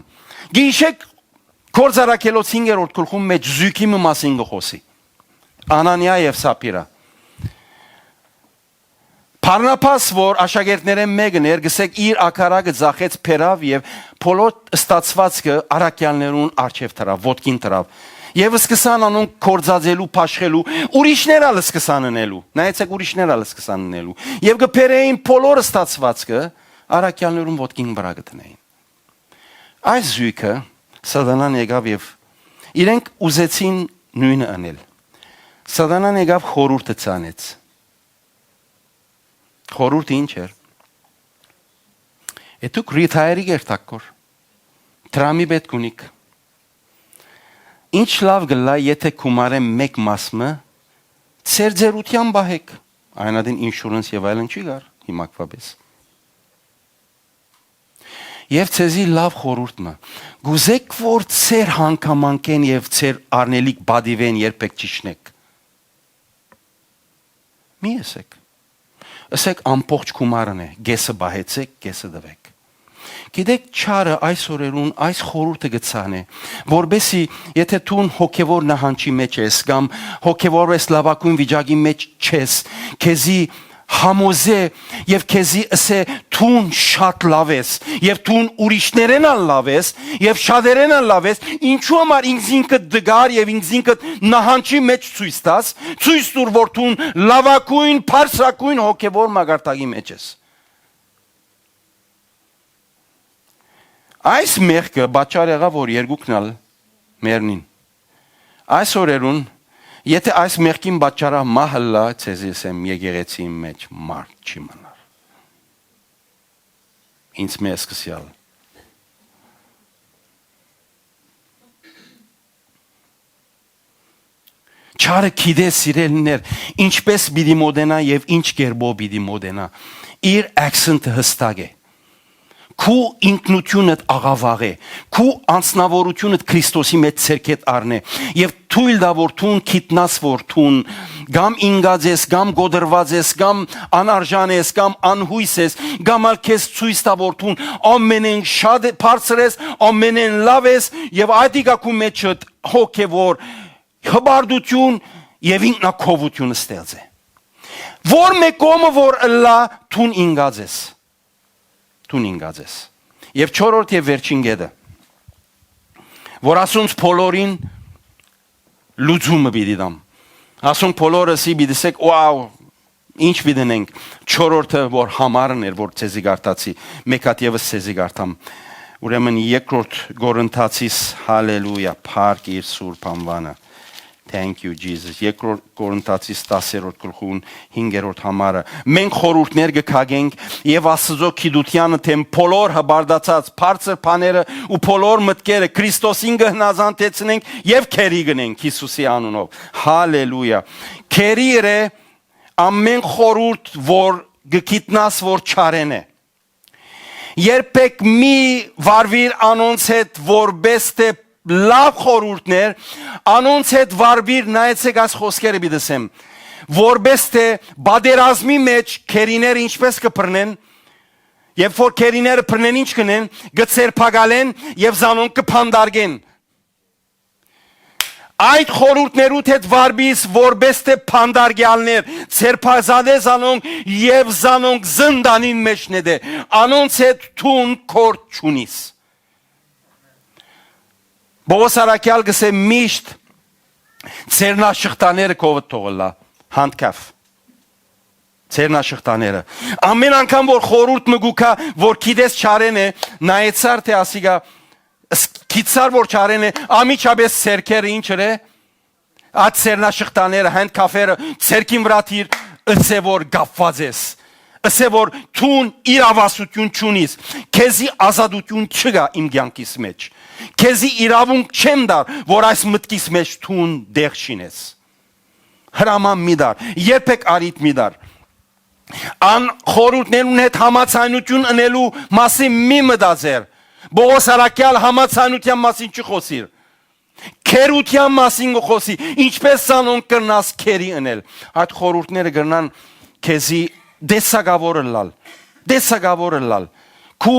գիշեք կորզարակելոց 5-րդ գլխում մեջ զույգի մասին գխոսի։ Անանիա եւ Սապիրա։ Բարնաբաս, որ աշակերտներեն մեկն էր, գսեք իր ակարակը ձախեց փերավ եւ բոլոր ստացվածքը արաքյալներուն արչեւ դրավ, ոտքին դրավ։ Եվ սկսան անոնք կորձածելու, փաշխելու, ուրիշներ ալ սկսան անելու։ Նայեցեք ուրիշներ ալ սկսան անելու։ Եվ գբերեին բոլոր ստացվածքը արաքյալներուն ոտքին վրա գտնեին։ Այս զույգը Սատանան եկավ եւ իրենք ուզեցին նույնը անել։ Սատանան եկավ խորհուրդը ցանեց։ Խորհուրդը ինչ էր։ Էդուք ռիթայրի գերտակոր։ Տրամի պետքունիկ։ Ինչ լավ գլա, եթե կումարեմ մեկ մասը ծերձերության բահեք։ Այնադին ինշուրանս եւ այլն չի գար հիմակվաբես։ Եվ ցեզի լավ խորհուրդը։ Գուզեք որ ծեր հանգամանքեն եւ ծեր արնելիք բադիվեն երբեք ճիշնեք։ Մի եսեք։ Ասեք ամբողջ կումարն է, գեսը բահեցեք, գեսը դվեք։ Գիտեք չարը այս օրերուն այս խորհուրդը գցանե, որբեսի եթե դու հոգևոր նահանջի մեջ ես կամ հոգևորես լավակույն վիճակի մեջ չես, քեզի համոզե եւ քեզի ասե թուն շատ լավ ես եւ թուն ուրիշներեն ալ լավ ես եւ շատերեն ալ լավ ես ինչու համար ինքզինքդ դգար եւ ինքզինքդ նահանջի մեջ ցույց տաս ցույց տուր որ թուն լավակույն փարսակույն հոգևոր մագարտակի մեջ ես այս մեղքը բաճար եղավ որ երկուքն ալ մերնին այս օրերուն Եթե այս մեղքին բաճարա մահլա ցեզիս եմ եկեղեցի մեջ մարդ չի մնար։ Ինձ մեզ սկսյալ։ Չարը գիտե սիրելիներ, ինչպես պիտի մոդենա եւ ինչ կերպով պիտի մոդենա։ Իր accent-ը հստակ է։ Քու ինքնությունդ աղավաղ է, քու անձնավորությունդ Քրիստոսի մեջ ցերկետ առնե եւ թույլ դա որ թուն քիտնաս որ թուն գամ ինգած ես, գամ գոդրված ես, գամ անարժան ես, գամ անհույս ես, գամ ալ քեզ ցույց տա որ թուն ամենեն շատ բարձր ես, ամենեն լավ ես եւ այդիկա քու մեջ հոգեվոր հբարդություն եւ ինքնակովություն ստեղծ է։ Որ մեկոմը որ լա թուն ինգած ես Թուն ինգած ես։ Եվ չորրորդ եւ վերջին գեդը, որ ասոնց բոլորին լուծումը պիտի դամ։ Ասոնք բոլորս իբիդսեք, վաու, ինչ վիդնենք, չորրորդը, որ համարն էր, որ ցեզի գարտացի, մեկ հատ եւս ցեզի գարտամ, ուրեմն երկրորդ Կորինթացիս, հալելույա, փառք իր սուրբ անվանը, thank you Jesus, երկրորդ Կորինթացիս 10-րդ գլխուն 5-րդ համարը, մենք խորհուրդներ կքագենք եւ Աստծո գիտությանը թեմ բոլոր հբարդացած բարձր բաները ու բոլոր մտքերը Քրիստոսին կհնազանդեցնենք եւ քերի գնենք Հիսուսի անունով, հալելույա, քերի է ամեն խորհուրդ, որ գիտնաս, որ չարեն է։ Երբեք մի վարվիր անոնց հետ, որպես թե լավ խորհուրդներ, անոնց հետ վարվիր, նայեցեք այս խոսքերը բիդսեմ, որպես թե բادرազմի մեջ քերիները ինչպես կփռնեն, եւ որ քերիները փռնեն ինչ կնեն, գծերփակալեն եւ զանոն կփանդարգեն։ Այդ խորհուրդներուդ հետ վարբիս որպես թե փանդարգյալներ, ցերփազադես անոնք եւ զանոնք զնդանին մեջ նեդե, անոնց հետ թուն կորդ չունիս։ Բողոս արաքյալ գսե միշտ ցերնաշղթաները կովդ թողլա, հանդկավ։ Ցերնաշղթաները։ Ամեն անգամ որ խորհուրդ մգուկա, որ գիտես չարեն է, նայեցար թե ասիգա Քիցար որ չարեն է, ամիջապես սերքերը ինչեր է, այդ սերնաշղթաները, հենց կաֆերը, սերքին վրա թիր, ըսե որ գապված ես, ըսե որ թուն իրավասություն չունիս, քեզի ազատություն չկա իմ կյանքիս մեջ, քեզի իրավունք չեմ դար, որ այս մտքիս մեջ թուն դեղ շինես, հրաման մի դար, երբեք արիտ մի դար, ան խորհուրդներուն հետ համացայնություն ընելու մասին մի մտածեր, Բողոս արաքյալ համացանության մասին չխոսիր, քերության մասին խոսի, ինչպես զանոնք կրնաս քերի ընել, այդ խորհուրդները կրնան քեզի դեսագավորը լալ, քու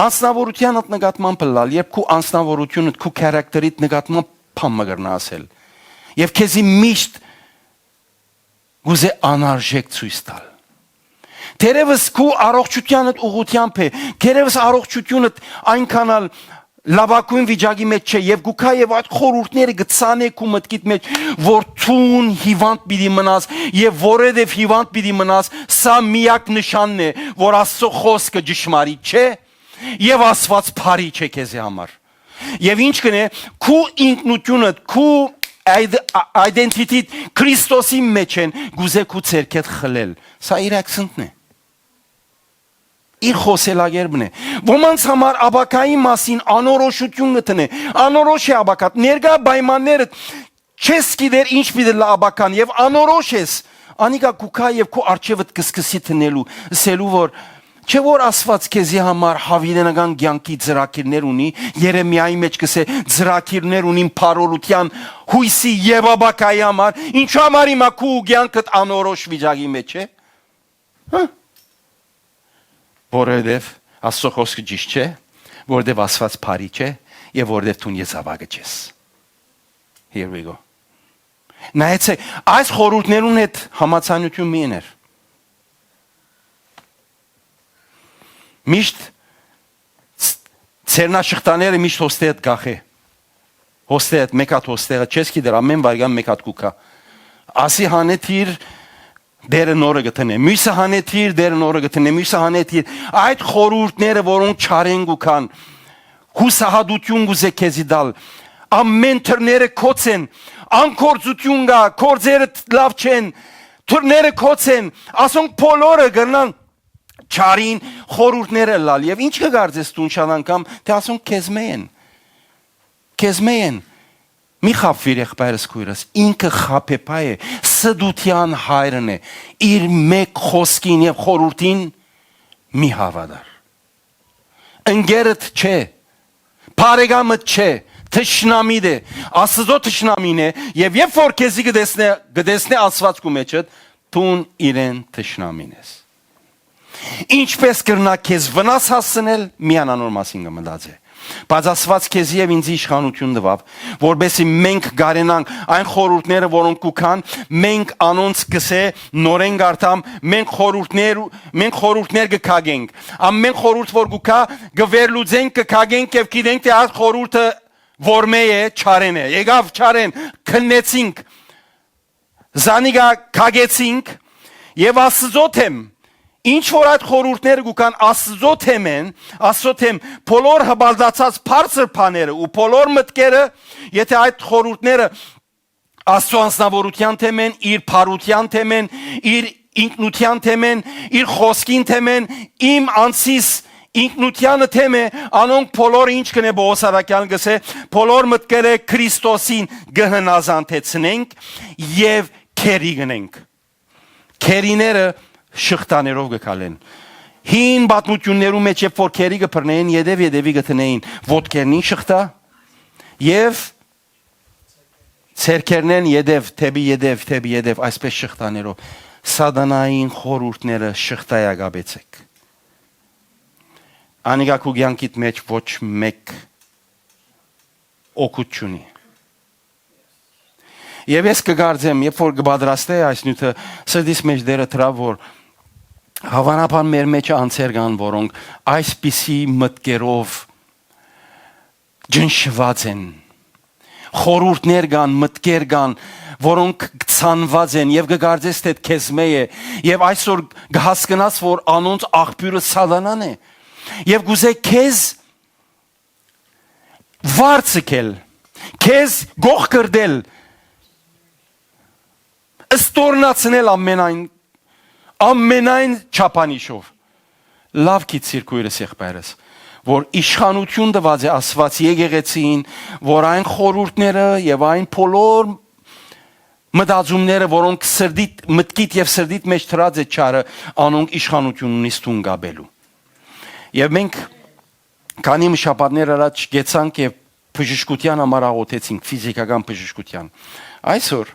անձնավորությանդ նկատմամբ լալ, երբ քու անձնավորությունդ, քու քարակտերիդ նկատմամբ փամը կրնա ասել, եւ քեզի միշտ գուզե անարժեք ցույց տալ, Թերևս քու առողջությանդ ուղղությամբ է, թերևս առողջությունդ այնքանալ լավագույն վիճակի մեջ չէ եւ գուքա եւ այդ խորհուրդները գցանեք ու մտքիդ մեջ, որ թուն հիվանդ պիտի մնաս եւ որեդեւ հիվանդ պիտի մնաս, սա միակ նշանն է, որ Աստծո խոսքը ճշմարիտ չէ եւ Աստված բարի չէ քեզի համար։ Եվ ինչ կնե, քու ինքնությունդ, քու identity Քրիստոսի մեջ են, գուզե քու ցերքեդ խլել։ Սա իր accent-ն է։ Իր խոսելագերբն է։ Ոմանց համար աբակայի մասին անորոշություն գտնե, անորոշ է աբակատ, ներկա պայմանները չես գիտեր ինչ պիտի լա աբական եւ անորոշ ես, անիկա կուքա եւ քո արջևդ կսկսի տնելու, ասելու որ չէ որ Աստված քեզի համար հավիտենական կյանքի ծրագիրներ ունի, Երեմիայի մեջ կսե ծրագիրներ ունին փարորության հույսի եւ աբակայի համար, ինչու համար հիմա քու կյանքդ անորոշ վիճակի մեջ է։ Որովհետև Աստծո խոսքը ճիշտ չէ, որովհետև Աստված բարի չէ եւ որովհետև դու եզավակը ես։ Here we go. Նայեցեք, այս խորհուրդներուն հետ համացանություն մի ուներ։ Միշտ ցերնաշղթաները միշտ հոստե հետ գախե։ Հոստե հետ մեկ հատ հոստեղը չես գիտեր ամեն վայրկյան մեկ հատ կուքա։ Ասի հանեթիր դերը նորը գտնե, մյուսը հանեթիր, դերը նորը գտնե, մյուսը հանեթիր, այդ խորհուրդները, որոնք չարեն գուքան, հուսահատություն գուզե քեզի դալ, ամեն թրները կոց են, անկործություն գա, կործերը լավ չեն, թրները կոց են, ասոնք բոլորը գրնան չարին խորհուրդները լալ, եւ ինչ կգարձես դու շատ անգամ, թե ասոնք քեզ մեեն, մի խապվիր եղբայրս քույրս, ինքը խապեպա է, սդության հայրն է, իր մեկ խոսքին եւ խորհուրդին մի հավատար։ Ընկերդ չէ, բարեկամդ չէ, թշնամիդ է, Աստծո թշնամին է, եւ երբ որ քեզի գտեսնե Աստվածու մեջդ, դու իրեն թշնամին ես։ Ինչպես կրնա քեզ վնաս հասցնել, միանանոր մասին կմտածե։ Բայց Աստված քեզի եւ ինձ իշխանություն տվավ, որբեսի մենք գարենանք այն խորհուրդները, որոնք կուքան, մենք անոնց կսե նորեն գարտամ, մենք խորհուրդներ կքագենք։ Ամեն խորհուրդ որ կուքա, գվերլուծենք, կքագենք եւ գիտենք թե այդ խորհուրդը որ մե է, չարեն է։ Եկավ չարեն, քննեցինք։ Զանիգա կագեցինք եւ Աստծո թեմ ինչ որ այդ խորհուրդները գուքան Աստծո թեմեն, Աստծո թեմ բոլոր հբալդացած բարձր բաները ու բոլոր մտքերը, եթե այդ խորհուրդները Աստծո անձնավորության թեմեն, իր փարության թեմեն, իր ինքնության թեմեն, իր խոսքին թեմեն, իմ անցիս ինքնությանը թեմ է, անոնք բոլորը ինչ կնե Պողոս Արաքյան գսե, բոլոր մտքերը Քրիստոսին գհնազանդեցնենք եւ քերի գնենք։ Քերիները շղթաներով գկալեն։ Հին պատմություններում մեջ երբ որ քերի կփռնեին, յետևի գտնեին ոտքերնին շղթա եւ ցերկերնեն յետև այսպես շղթաներով սատանային խորհուրդները շղթայագաբեցեք։ Անիգա քու կյանքիդ մեջ ոչ մեկ օգուտ չունի։ Եվ ես կգարձեմ, երբ որ կբադրաստե այս նյութը, սրտիս մեջ դերը թրավ, որ հավանաբար մեր մեջ անձեր կան, որոնք այսպիսի մտքերով ջնշված են, խորհուրդներ կան, մտքեր կան, որոնք ցանված են եւ կգարձես թե քեզ մե է եւ այսօր կհասկանաս, որ անոնց աղբյուրը սատանան է եւ գուզե քեզ վարձկել, քեզ գող կրդել, ստորնացնել ամենայն չափանիշով։ Լավ գիտիր քույրս եղբայրս, որ իշխանություն տված է Աստված եկեղեցին, որ այն խորհուրդները եւ այն բոլոր մտածումները, որոնք մտքիդ եւ սրտիդ մեջ թրած է չարը, անոնք իշխանություն ունի ստուն գաբելու։ Եվ մենք քանի շաբաթներ առաջ գեցանք եւ բժշկության համար աղոթեցինք, ֆիզիկական բժշկության։ Այսօր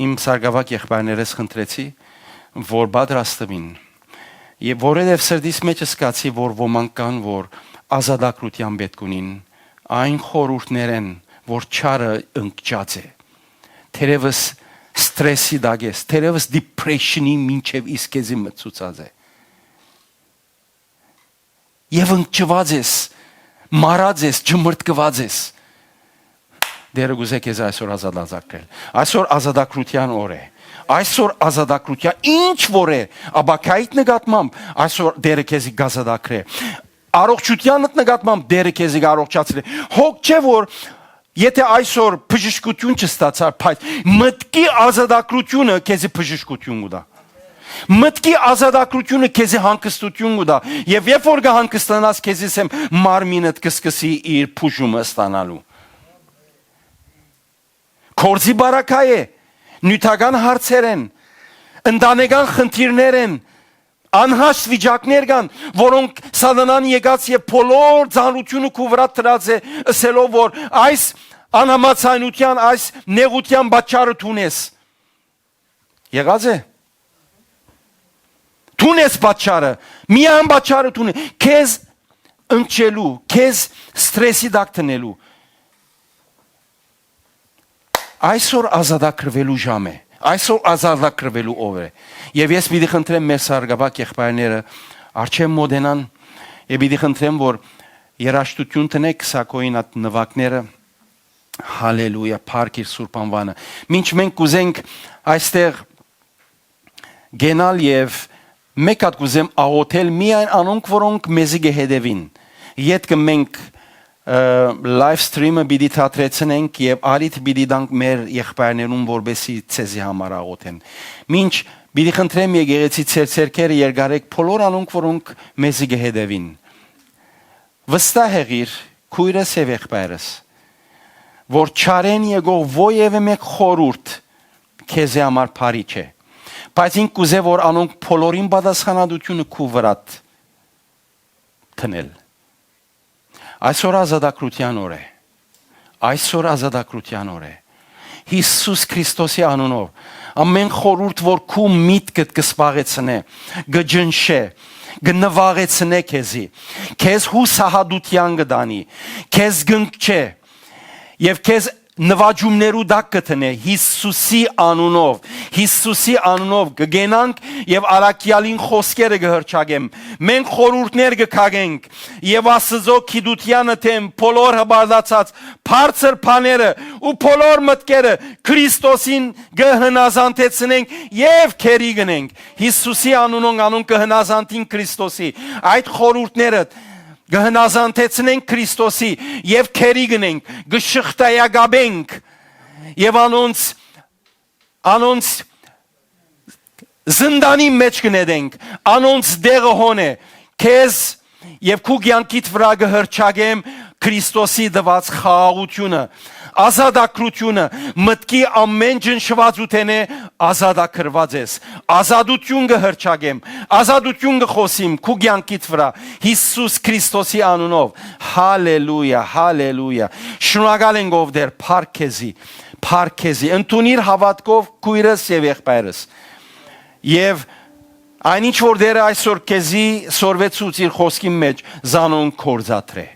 իմ սարգսակ եղբայրներս խնդրեցի, որ պատրաստվին եւ որովհետեւ սրտիս մեջ զգացի, որ ոմանք կան, որ ազատագրության պետք ունին, այն խորհուրդներեն, որ չարը ընկճած է, թերևս ստրեսի դագես, թերևս depression-ի մինչեւ իսկ էզի մցուցած է։ Եվ ընկճված ես, մարած ես, ջմրտկված ես։ Դերը գուզե քեզ այսօր ազատագրել։ Այսօր ազատագրության օր է։ Այսօր ազատագրության ինչ որ է, աբակայիդ նկատմամբ այսօր դերը քեզի գազադակրե։ Առողջությանդ նկատմամբ դերը քեզի առողջացրե։ Հոգ չէ որ եթե այսօր բժշկություն չստացար, բայց մտքի ազատագրությունը քեզի բժշկություն կտա։ Մտքի ազատագրությունը քեզի հանգստություն կտա։ Եվ երբ որ կհանգստանաս, քեզի սեմ մարմինդ կսկսի իր փուժումը ստանալու։ Կորձի բարակա է, նյութական հարցեր են, ընտանեկան խնդիրներ են, անհաշտ վիճակներ կան, որոնք սատանան եկած եւ բոլոր ծանրությունը քու վրա դրած է, ասելով որ այս անհամացայնության, այս նեղության պատճառը դունես։ Եղած է։ Դունես պատճառը, միայն պատճառը դունե, քեզ ընկճելու, քեզ ստրեսի տակ տնելու։ Այսօր ազատագրվելու ժամ է, այսօր ազատագրվելու օր է։ Եվ ես պիտի խնդրեմ մեր սարգսակ եղբայրները արչև մոդենան եւ պիտի խնդրեմ որ երաշտություն տնեք սակոին այդ նվակները հալելույա փառք իր սուրբ անվանը։ Մինչ մենք կուզենք այստեղ գենալ եւ մեկ հատ կուզեմ աղոթել միայն անոնք որոնք մեզի գհետևին։ Յետքը մենք live stream-ը պիտի թատրեցնենք եւ արիթ պիտի դանք մեր եղբայրներուն որբեսի ցեզի համար աղոթեն։ Մինչ պիտի խնդրեմ եկեղեցի ցերկերը երկարեք բոլոր անոնք որոնք մեզի գհետևին։ Վստահ եղիր քույրս եւ եղբայրս որ չարեն եկող ովևէ մեկ խորուրդ քեզի համար բարի չէ։ Բայց ինք կուզե որ անոնք բոլորին պատասխանատվությունը քու վրա տնել։ Այսօր ազատագրության օր է։ Այսօր ազատագրության օր է։ Հիսուս Քրիստոսի անունով ամեն խորհուրդ որ քու միտքդ կսպաղեցնե, գջնշե, գնվաղեցնե քեզի, քեզ հուսահատության կդանի, քեզ գնկչե, եւ քեզ նվաճումներու դակ կտնե Հիսուսի անունով կգենանք եւ արաքյալին խոսքերը կհրճագեմ մենք խորհուրդներ կքագենք եւ Աստծո գիտությանը թեմ բոլոր հբարդացած բարձր բաները ու բոլոր մտքերը Քրիստոսին կհնազանդեցնենք եւ քերի գնենք Հիսուսի անուն կհնազանդին Քրիստոսի այդ խորհուրդները գհնազանդեցնենք Քրիստոսի եւ քերի գնենք գշխտայագաբենք եւ անոնց զնդանի մեջ կնետենք անոնց դեղը հոնե քեզ եւ քու կյանքիդ վրա կհրճագեմ Քրիստոսի դված խաղաղությունը ազատագրությունը մտքի ամեն ջնշվածութենե ազատագրված ես ազատություն կհրճագեմ ազատություն կխոսիմ քու կյանքիդ վրա Հիսուս Քրիստոսի անունով հալելույա շնորհակալ ենք ով դեր փառքեզի ընդունիր հավատքով քույրս եւ եղբայրս եւ այնինչ որ դեր այսօր քեզի սորվեցուց իր խոսքի մեջ զանոն կորզատրե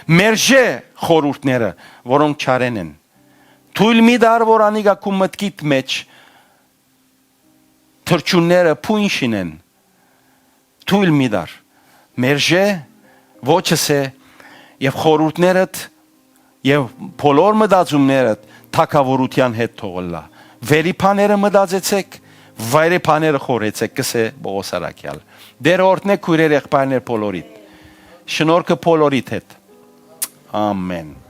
Մերժե խորհուրդները, որոնք չարեն են։ Թույլ մի դար, որ անիկա քու մտքիդ մեջ թրջունները փույնշին են։ Թույլ մի դար։ Մերժե ոչս է եւ խորհուրդներդ եւ բոլոր մտածումներդ թակավորության հետ թողլա։ Վերի բաները մտածեցեք, վայրի բաները խորեցեք, կսե Պողոս Արաքյալ։ Դեր օրհնե քույրեր եղբայրներ բոլորիդ։ Շնորհքը բոլորիդ հետ։ Amen.